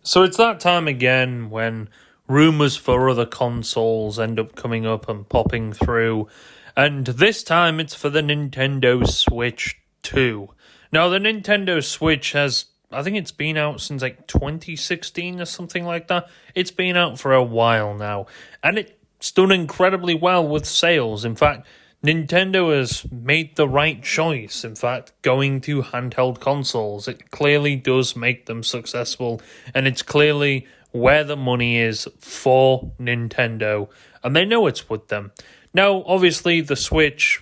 So it's that time again when rumours for other consoles end up coming up and popping through, and this time it's for the Nintendo Switch 2. Now, the Nintendo Switch has, I think it's been out since like 2016 or something like that. It's been out for a while now, and it's done incredibly well with sales. In fact, Nintendo has made the right choice, in fact, going to handheld consoles. It clearly does make them successful, and it's clearly where the money is for Nintendo, and they know it's with them. Now, obviously, the Switch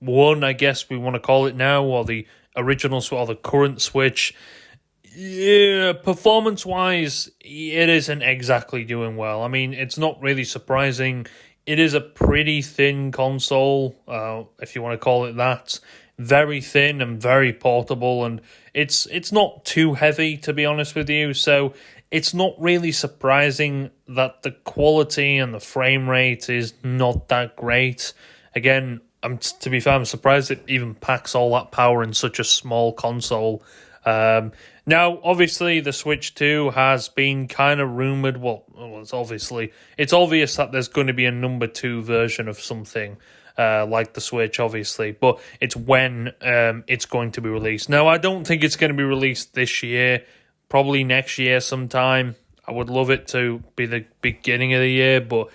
1, I guess we want to call it now, or the original, or the current Switch, yeah, performance-wise, it isn't exactly doing well. I mean, it's not really surprising. It is a pretty thin console, if you want to call it that. Very thin and very portable, and it's not too heavy, to be honest with you. So it's not really surprising that the quality and the frame rate is not that great. Again, to be fair, I'm surprised it even packs all that power in such a small console. Now, obviously, the Switch 2 has been kind of rumoured. Well, it's obvious that there's going to be a number 2 version of something like the Switch, obviously, but it's when it's going to be released. Now, I don't think it's going to be released this year, probably next year sometime. I would love it to be the beginning of the year, but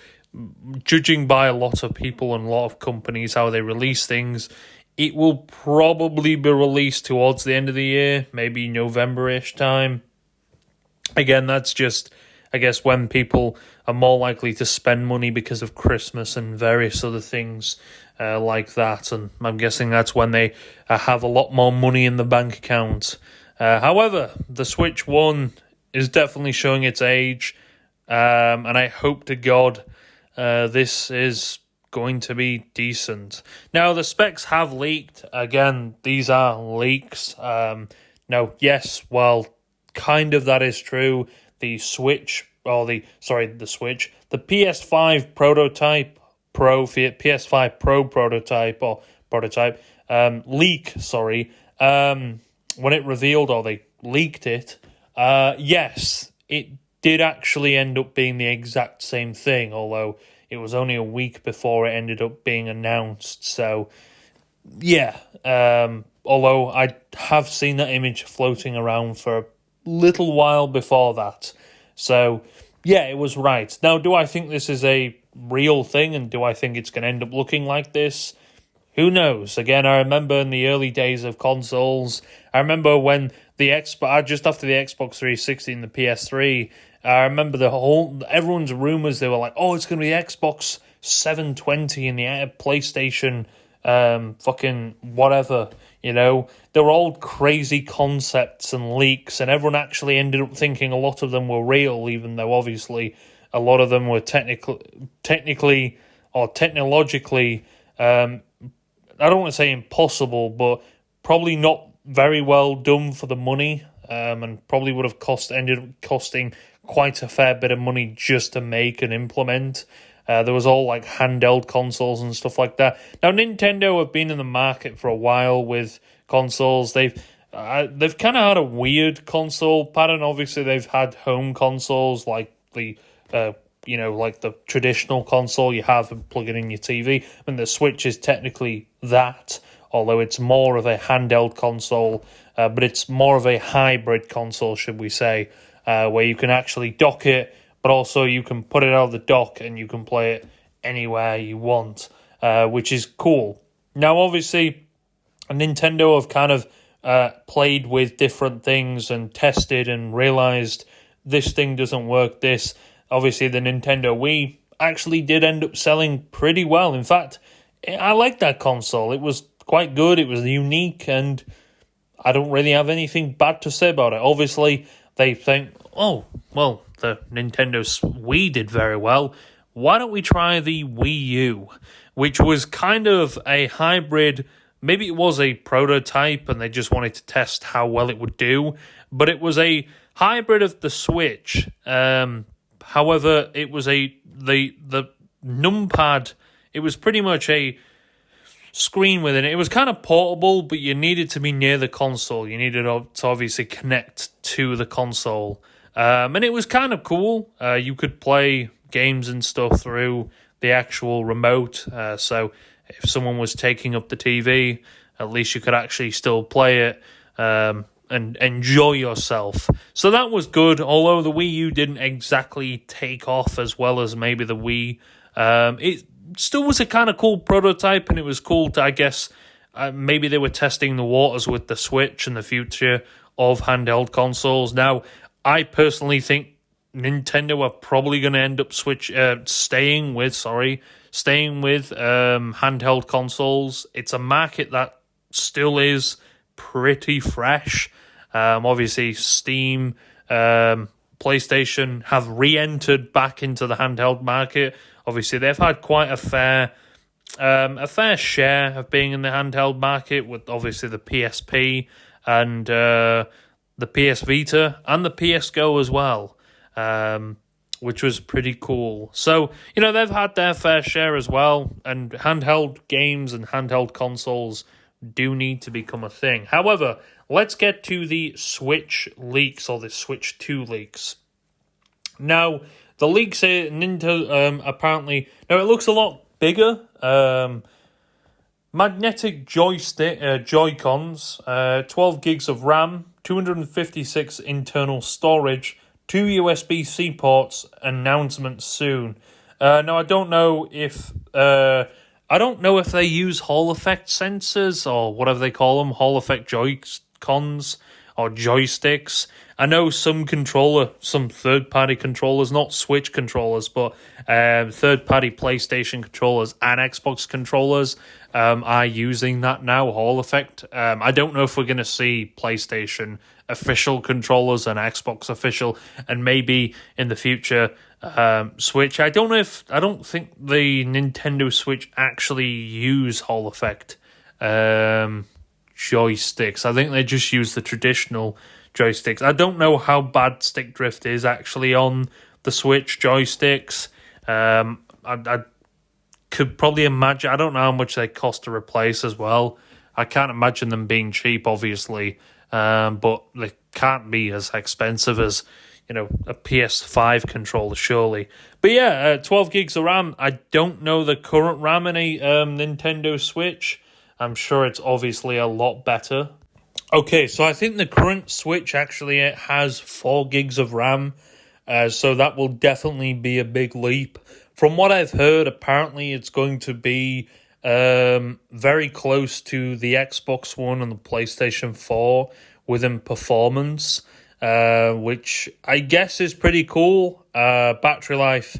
judging by a lot of people and a lot of companies, how they release things, it will probably be released towards the end of the year, maybe November-ish time. Again, that's just, I guess, when people are more likely to spend money because of Christmas and various other things like that. And I'm guessing that's when they have a lot more money in the bank account. However, the Switch 1 is definitely showing its age. And I hope to God this is going to be decent. Now, the specs have leaked. Again, these are leaks. Now, yes, well, kind of that is true. The Switch, the PS5 prototype, PS5 Pro prototype, leak, when it revealed, or they leaked it, yes, it did actually end up being the exact same thing, although it was only a week before it ended up being announced. So, yeah. Although I have seen that image floating around for a little while before that. So, yeah, it was right. Now, do I think this is a real thing, and do I think it's going to end up looking like this? Who knows? Again, I remember in the early days of consoles, I remember when just after the Xbox 360 and the PS3, I remember everyone's rumors, they were like, oh, it's going to be the Xbox 720 and the PlayStation fucking whatever, you know. They were all crazy concepts and leaks, and everyone actually ended up thinking a lot of them were real, even though obviously a lot of them were technically or technologically, I don't want to say impossible, but probably not very well done for the money, and probably would have ended up costing quite a fair bit of money just to make and implement. There was all like handheld consoles and stuff like that. Now, Nintendo have been in the market for a while with consoles. They've kind of had a weird console pattern. Obviously, they've had home consoles like the like the traditional console you have and plug it in your TV. And the Switch is technically that, although it's more of a handheld console, but it's more of a hybrid console, should we say, where you can actually dock it, but also you can put it out of the dock and you can play it anywhere you want, which is cool. Now, obviously, Nintendo have kind of played with different things and tested and realized this thing doesn't work. Obviously, the Nintendo Wii actually did end up selling pretty well. In fact, I liked that console. It was quite good. It was unique, and I don't really have anything bad to say about it. Obviously, they think, oh, well, the Nintendo Wii did very well. Why don't we try the Wii U, which was kind of a hybrid. Maybe it was a prototype and they just wanted to test how well it would do, but it was a hybrid of the Switch. However, it was the numpad. It was pretty much a screen within it. It was kind of portable, but you needed to be near the console. You needed to obviously connect to the console. And it was kind of cool. You could play games and stuff through the actual remote. So if someone was taking up the TV, at least you could actually still play it and enjoy yourself. So that was good, although the Wii U didn't exactly take off as well as maybe the Wii. It still was a kind of cool prototype, and it was cool to, I guess, maybe they were testing the waters with the Switch and the future of handheld consoles. Now, I personally think Nintendo are probably going to end up staying with handheld consoles. It's a market that still is pretty fresh. Obviously, Steam, PlayStation have re-entered back into the handheld market. Obviously, they've had quite a fair share of being in the handheld market with obviously the PSP and the PS Vita and the PS Go as well, which was pretty cool. So, they've had their fair share as well, and handheld games and handheld consoles do need to become a thing. However, let's get to the Switch leaks, or the Switch 2 leaks. Now, the leaks say Nintendo apparently... Now, it looks a lot bigger. Magnetic Joy-Cons, 12 gigs of RAM, 256 internal storage, 2 USB-C ports, announcement soon. Now, I don't know if they use Hall effect sensors or whatever they call them, Hall effect Joy-Cons or joysticks. I know some third-party controllers, not Switch controllers, but third-party PlayStation controllers and Xbox controllers are using that now, Hall effect. I don't know if we're going to see PlayStation official controllers and Xbox official, and maybe in the future Switch. I don't think the Nintendo Switch actually use Hall effect joysticks. I think they just use the traditional joysticks. I don't know how bad stick drift is actually on the Switch joysticks. I could probably imagine. I don't know how much they cost to replace as well. I can't imagine them being cheap, obviously, but they can't be as expensive as a PS5 controller, surely. But yeah, 12 gigs of RAM. I don't know the current RAM in a Nintendo Switch. I'm sure it's obviously a lot better. Okay, so I think the current Switch actually has 4 gigs of RAM, so that will definitely be a big leap. From what I've heard, apparently it's going to be very close to the Xbox One and the PlayStation 4 within performance, which I guess is pretty cool. Battery life,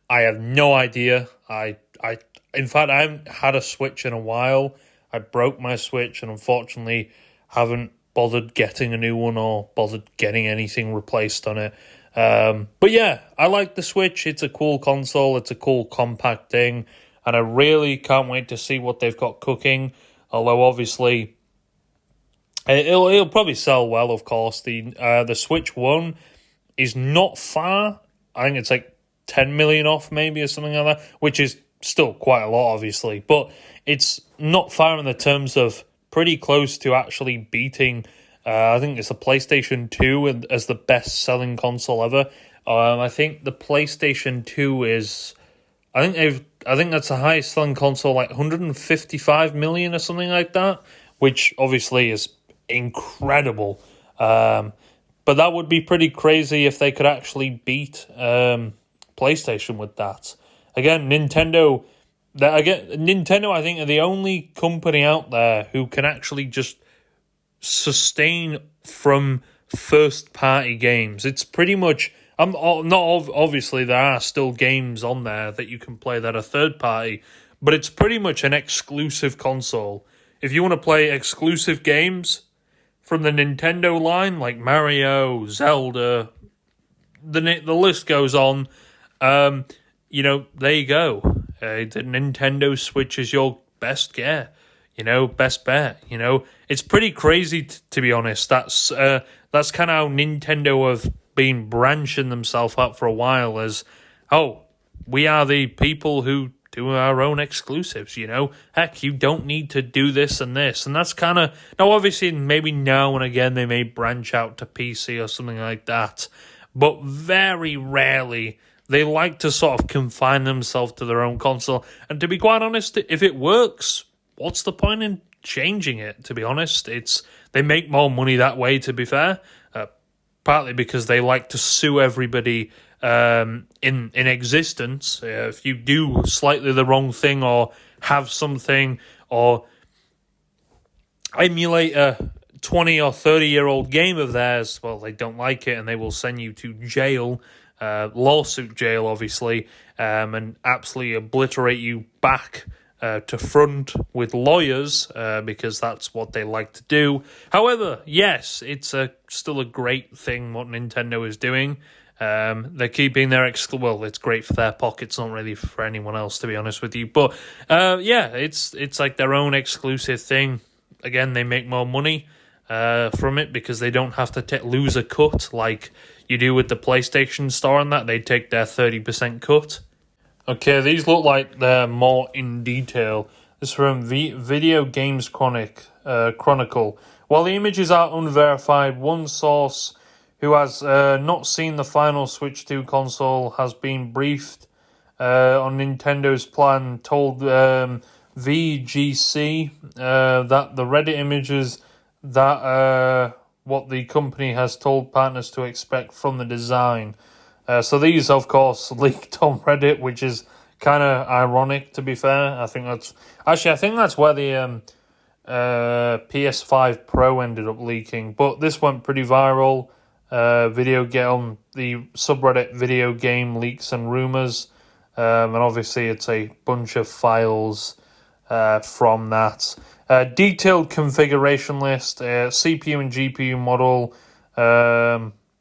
I have no idea. In fact, I haven't had a Switch in a while. I broke my Switch and unfortunately haven't bothered getting a new one or bothered getting anything replaced on it. But yeah, I like the Switch. It's a cool console. It's a cool compact thing. And I really can't wait to see what they've got cooking. Although obviously it'll probably sell well, of course. The Switch 1 is not far. I think it's like 10 million off maybe or something like that, which is still quite a lot, obviously. But it's not far in the terms of pretty close to actually beating, I think it's the PlayStation 2 as the best-selling console ever. I think the PlayStation 2 is... I think that's the highest-selling console, like 155 million or something like that, which obviously is incredible. But that would be pretty crazy if they could actually beat PlayStation with that. Again, Nintendo, I think, are the only company out there who can actually just sustain from first-party games. It's pretty much... obviously, there are still games on there that you can play that are third-party, but it's pretty much an exclusive console. If you want to play exclusive games from the Nintendo line, like Mario, Zelda, the list goes on, there you go. The Nintendo Switch is your best get, best bet. It's pretty crazy to be honest. That's kind of how Nintendo have been branching themselves up for a while as, we are the people who do our own exclusives, you know? Heck, you don't need to do this and this. And that's kind of... Now, obviously, maybe now and again they may branch out to PC or something like that. But very rarely, they like to sort of confine themselves to their own console. And to be quite honest, if it works, what's the point in changing it, to be honest? They make more money that way, to be fair. Partly because they like to sue everybody in existence. If you do slightly the wrong thing or have something or emulate a 20 or 30-year-old game of theirs, well, they don't like it and they will send you to jail, lawsuit jail, obviously, and absolutely obliterate you back to front with lawyers, because that's what they like to do. However, yes, it's still a great thing what Nintendo is doing. They're keeping their well, it's great for their pockets, not really for anyone else, to be honest with you. But yeah, it's like their own exclusive thing. Again, they make more money from it because they don't have to lose a cut like you do with the PlayStation Store and that. They take their 30% cut. Okay, these look like they're more in detail. This is from Video Games Chronicle. While the images are unverified, one source who has not seen the final Switch 2 console has been briefed on Nintendo's plan, told VGC that the Reddit images that what the company has told partners to expect from the design. So these, of course, leaked on Reddit, which is kind of ironic, to be fair. I think that's where the PS5 Pro ended up leaking. But this went pretty viral. The subreddit Video Game Leaks and Rumors, and obviously it's a bunch of files from that. Detailed configuration list, CPU and GPU model,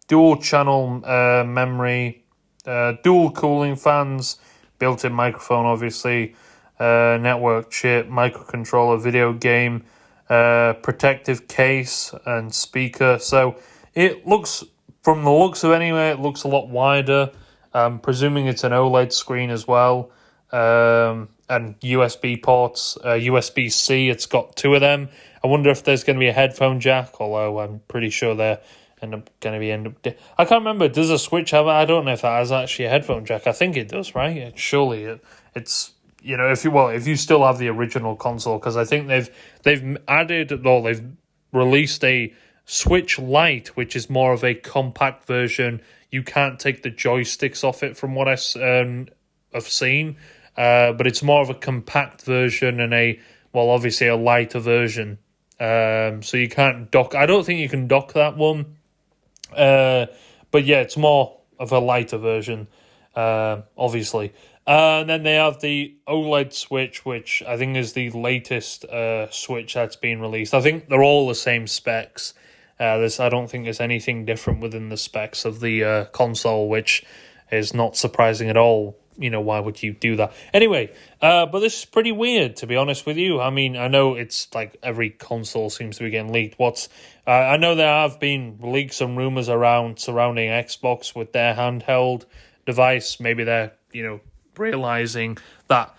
dual channel memory, dual cooling fans, built-in microphone, obviously, network chip, microcontroller, video game, protective case, and speaker. So it looks, from the looks of it anyway, it looks a lot wider. I'm presuming it's an OLED screen as well, and USB ports, USB-C. It's got two of them. I wonder if there's going to be a headphone jack, although I'm pretty sure they're I can't remember. Does a Switch have? I don't know if that has actually a headphone jack. I think it does, right? Surely it's if you still have the original console, because I think they've released a Switch Lite, which is more of a compact version. You can't take the joysticks off it, from what I've seen, but it's more of a compact version and obviously a lighter version. So you can't dock. I don't think you can dock that one. But yeah, it's more of a lighter version, obviously. And then they have the OLED Switch, which I think is the latest Switch that's been released. I think they're all the same specs. I don't think there's anything different within the specs of the console, which is not surprising at all. Why would you do that? Anyway, but this is pretty weird, to be honest with you. I mean, I know it's like every console seems to be getting leaked. I know there have been leaks and rumors surrounding Xbox with their handheld device. Maybe they're, realizing that,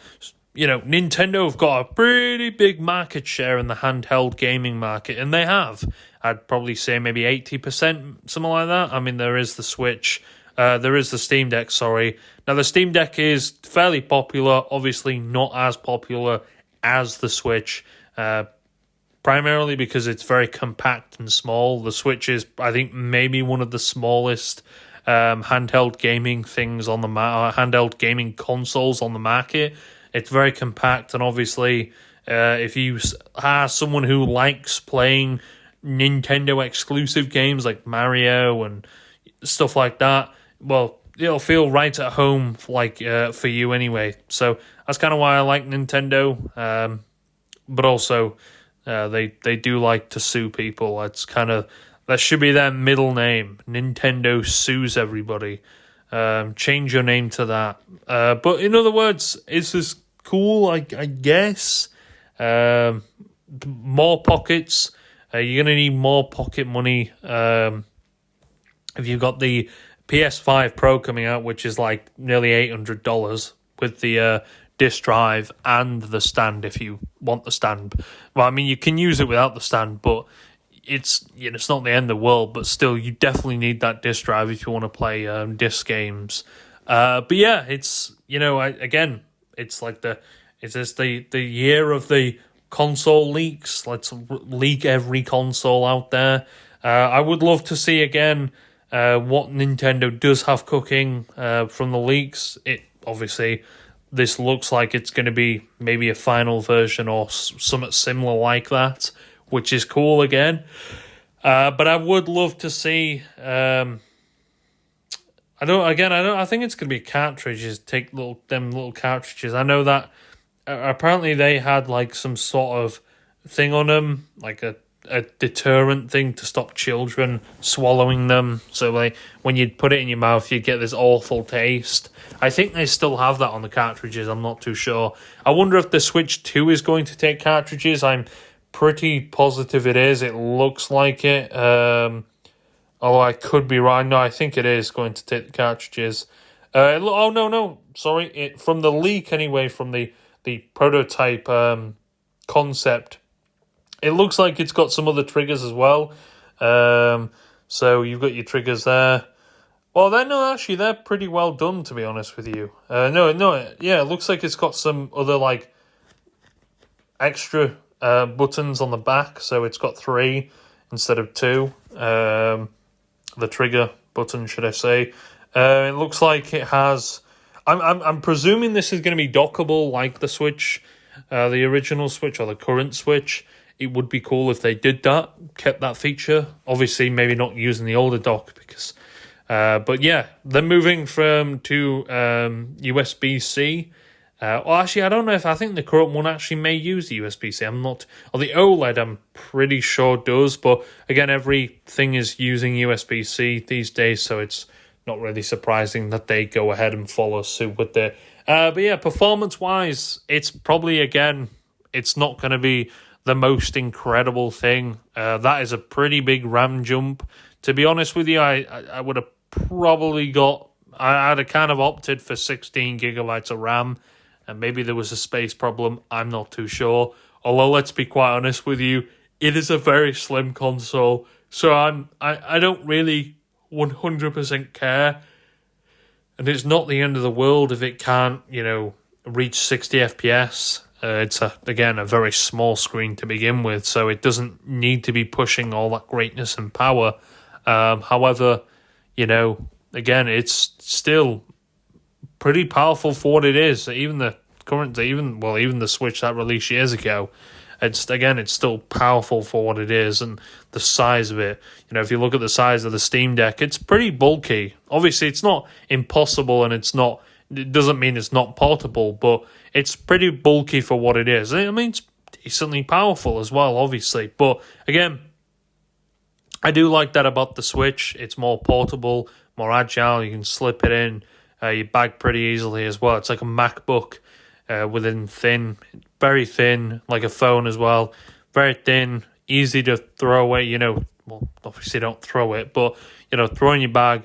Nintendo have got a pretty big market share in the handheld gaming market, and they have. I'd probably say maybe 80%, something like that. I mean, there is the Switch. There is the Steam Deck, sorry. Now, the Steam Deck is fairly popular, obviously not as popular as the Switch, primarily because it's very compact and small. The Switch is, I think, maybe one of the smallest handheld gaming things on the handheld gaming consoles on the market. It's very compact, and obviously, if you are someone who likes playing Nintendo exclusive games like Mario and stuff like that, well, it'll feel right at home, for you anyway. So that's kind of why I like Nintendo. But also, they do like to sue people. It's kind of, that should be their middle name. Nintendo sues everybody. Change your name to that. But in other words, is this cool? I guess. More pockets. You're going to need more pocket money. If you've got the PS5 Pro coming out, which is like nearly $800 with the disk drive and the stand if you want the stand. Well, I mean, you can use it without the stand, but it's it's not the end of the world. But still, you definitely need that disk drive if you want to play disc games. But yeah, it's again, it's like the year of the console leaks. Let's leak every console out there. I would love to see again what Nintendo does have cooking from the leaks. It obviously, this looks like it's going to be maybe a final version or something similar like that, which is cool again. But I would love to see. I think it's going to be cartridges. Take little cartridges. I know that apparently they had like some sort of thing on them, like a deterrent thing to stop children swallowing them. So like when you'd put it in your mouth, you'd get this awful taste. I think they still have that on the cartridges. I'm not too sure. I wonder if the Switch 2 is going to take cartridges. I'm pretty positive it is. It looks like it. Although I could be wrong. No, I think it is going to take the cartridges. Sorry. From the leak anyway, from the prototype concept, it looks like it's got some other triggers as well. So you've got your triggers there. Well, they're pretty well done, to be honest with you. It looks like it's got some other like extra buttons on the back, so it's got 3 instead of 2. The trigger button, should I say? It looks like it has. I'm presuming this is going to be dockable like the Switch, the original Switch or the current Switch. It would be cool if they did that, kept that feature. Obviously, maybe not using the older dock because. But yeah, they're moving to USB-C. Actually, I don't know I think the current one actually may use the USB-C. Or the OLED, I'm pretty sure does. But again, everything is using USB-C these days, so it's not really surprising that they go ahead and follow suit with it. But yeah, performance-wise, it's probably, again, it's not going to be the most incredible thing. That is a pretty big RAM jump. To be honest with you, I would have probably I'd have kind of opted for 16 gigabytes of RAM, and maybe there was a space problem. I'm not too sure. Although, let's be quite honest with you, it is a very slim console, so I don't really 100% care, and it's not the end of the world if it can't, reach 60 FPS. It's a very small screen to begin with, so it doesn't need to be pushing all that greatness and power. However, again, it's still pretty powerful for what it is. Even the Switch that released years ago, it's still powerful for what it is, and the size of it. If you look at the size of the Steam Deck, it's pretty bulky. Obviously, it's not impossible, and it doesn't mean it's not portable, but it's pretty bulky for what it is. I mean, it's decently powerful as well, obviously. But again, I do like that about the Switch. It's more portable, more agile. You can slip it in your bag pretty easily as well. It's like a MacBook within thin, very thin, like a phone as well. Very thin, easy to throw away. Well, obviously don't throw it, but throw in your bag.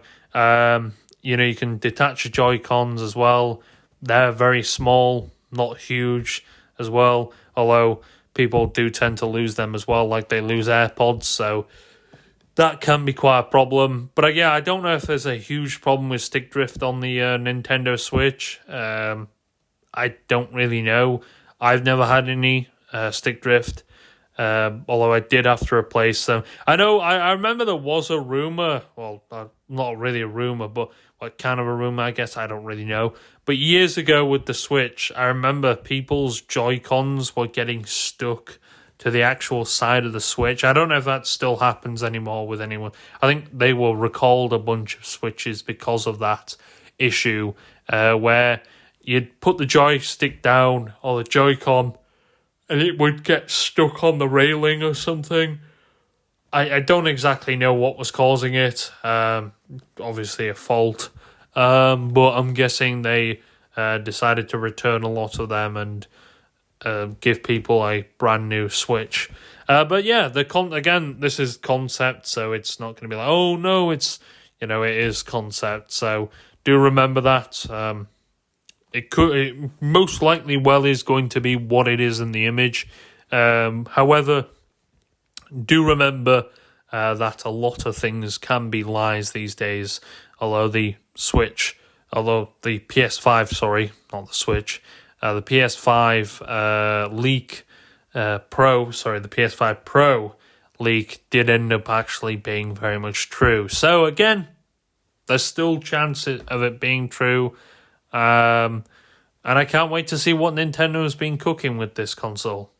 You can detach your Joy-Cons as well. They're very small, not huge as well. Although people do tend to lose them as well, like they lose AirPods. So that can be quite a problem. But yeah, I don't know if there's a huge problem with stick drift on the Nintendo Switch. I don't really know. I've never had any stick drift, although I did have to replace them. I remember there was a rumor, well, not really a rumor, but what kind of a rumor, I guess, I don't really know. But years ago with the Switch, I remember people's Joy-Cons were getting stuck to the actual side of the Switch. I don't know if that still happens anymore with anyone. I think they were recalled a bunch of Switches because of that issue, where you'd put the joystick down or the Joy-Con and it would get stuck on the railing or something. I don't exactly know what was causing it. Obviously a fault. But I'm guessing they decided to return a lot of them and give people a brand new Switch. But yeah, again, this is concept, so it's not going to be like, oh no, it is concept. So do remember that. It most likely well is going to be what it is in the image. However, do remember that a lot of things can be lies these days. Although the PS5, sorry, not the Switch, the PS5 leak Pro, sorry, the PS5 Pro leak did end up actually being very much true. So again, there's still chances of it being true. And I can't wait to see what Nintendo's been cooking with this console.